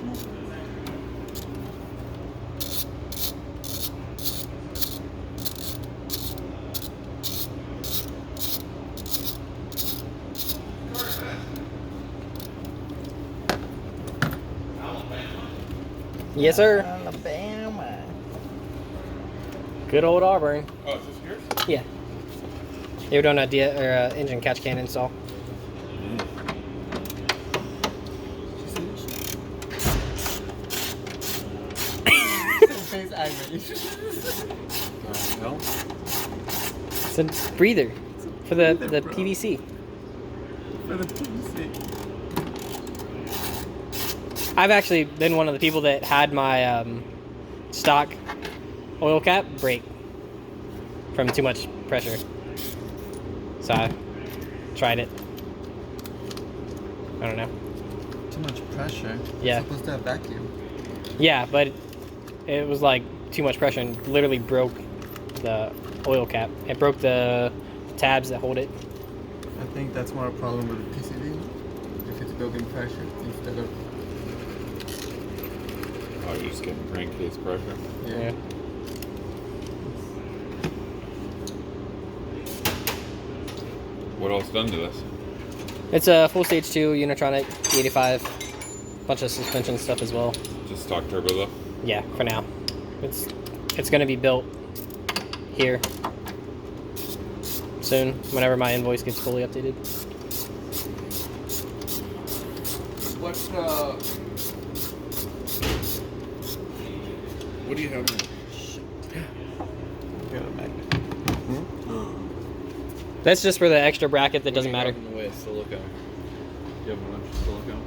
original? Yes, sir. Alabama. Good old Auburn. Oh, is this yours? Yeah. They were doing a engine catch can install. Face animation. It's a breather for the PVC. For the PVC. I've actually been one of the people that had my stock oil cap break from too much pressure. So I tried it. I don't know. Too much pressure. Yeah. It's supposed to have vacuum. Yeah, but it was like too much pressure and literally broke the oil cap. It broke the tabs that hold it. I think that's more a problem with the PCV. If it's building pressure instead of... Oh, you're just getting crankcase pressure. Yeah. What else done to this? It's a full stage 2 Unitronic E85. Bunch of suspension stuff as well. Just stock turbo though? Yeah, for now. It's going to be built here soon, whenever my invoice gets fully updated. What do you have? Got a magnet. That's just for the extra bracket that doesn't matter. In the way of silicone. You have a bunch of silicone?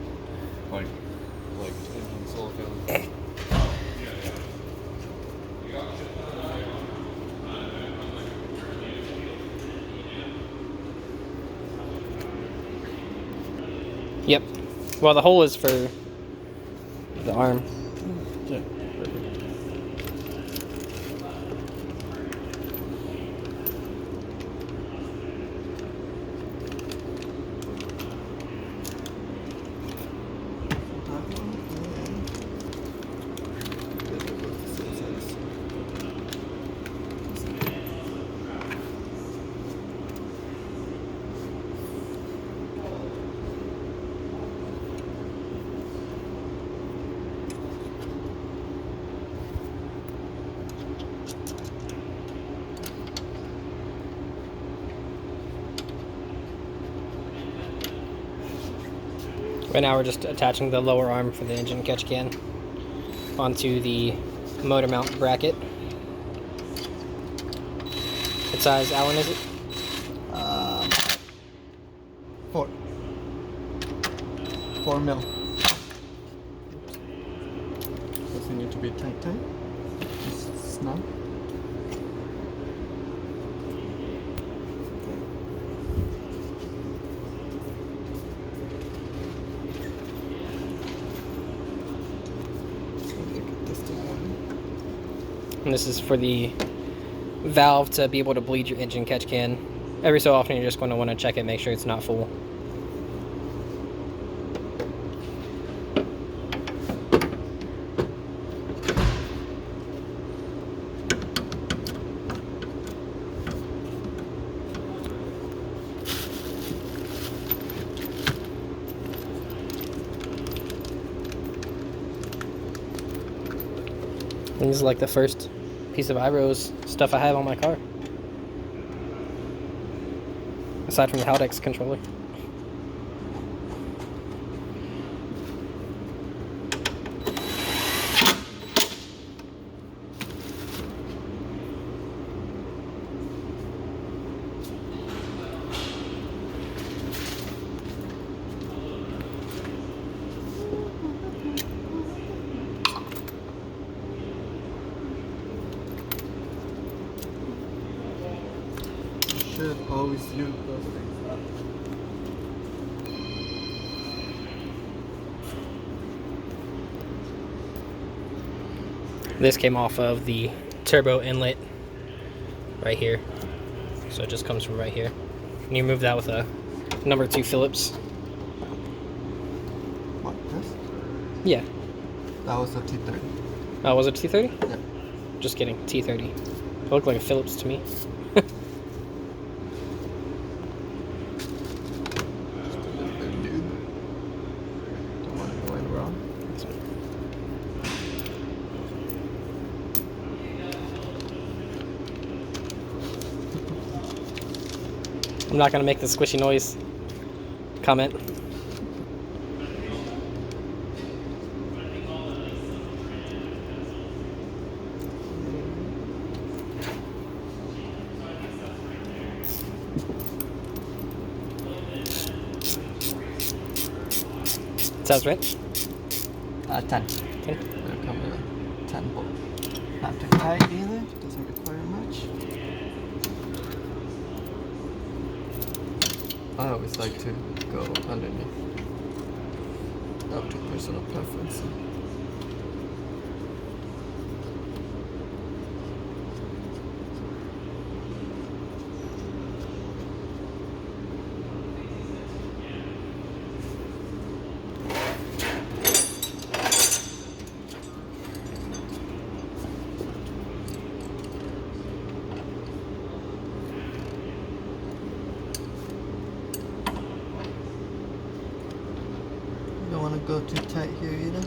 Like engine silicone? Yep. Well, the hole is for the arm. Yeah. Right now we're just attaching the lower arm for the engine catch can onto the motor mount bracket. What size Allen is it? 4 mil. Does it need to be tight? Just snug. And this is for the valve to be able to bleed your engine catch can. Every so often you're just going to want to check it, make sure it's not full. And this is like the first piece of Iroz stuff I have on my car. Aside from the Haldex controller. Should always use those things up. This came off of the turbo inlet right here. So it just comes from right here. And you remove that with a number 2 Phillips. What, this? Yeah. That was a T30. Oh, was it T30? Yeah. Just kidding, T30. It looked like a Phillips to me. Just a little bit of lube. Don't want it going wrong. I'm not gonna make the squishy noise comment. Sounds right. 10. 10. It'll come with a 10 bolt. Not too tight either. Doesn't require much. I always like to go underneath. Up to personal preference. Don't want to go too tight here either.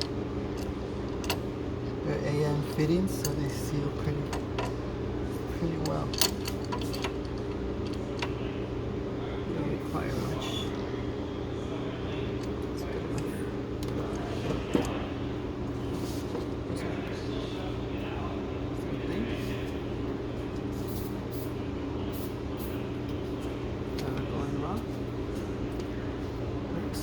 They're AN fittings, so they seal pretty well. Don't require much. It's good enough. Same thing. Never going wrong. Works.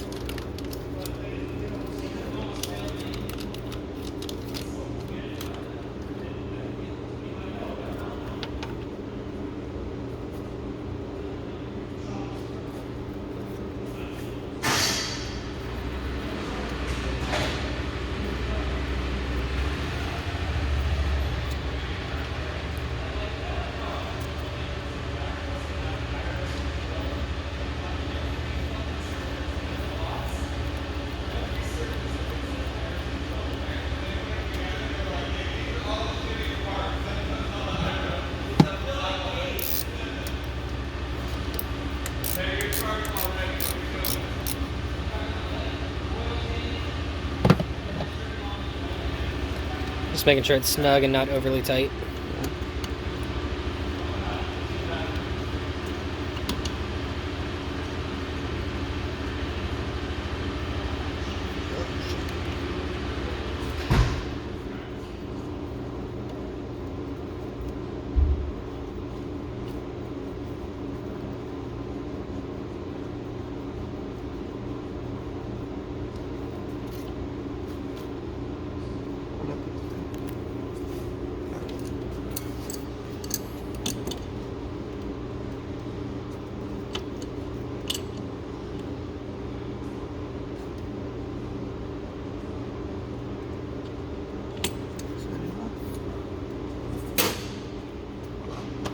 Just making sure it's snug and not overly tight.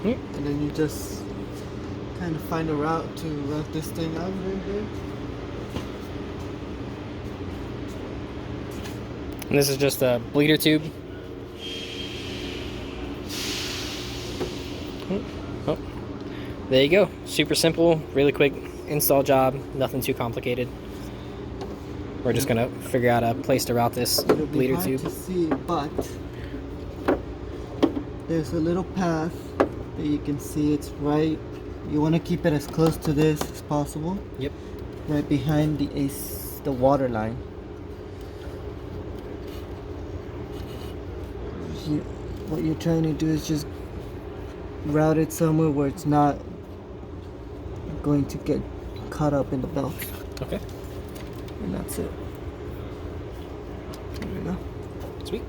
And then you just kind of find a route to route this thing out right here. And this is just a bleeder tube. Oh, there you go. Super simple, really quick install job, nothing too complicated. We're just gonna figure out a place to route this It'll be bleeder hard tube. to see, but there's a little path that you can see. It's right. You want to keep it as close to this as possible. Yep. Right behind the water line. What you're trying to do is just route it somewhere where it's not going to get caught up in the belt. Okay. And that's it. There we go. Sweet.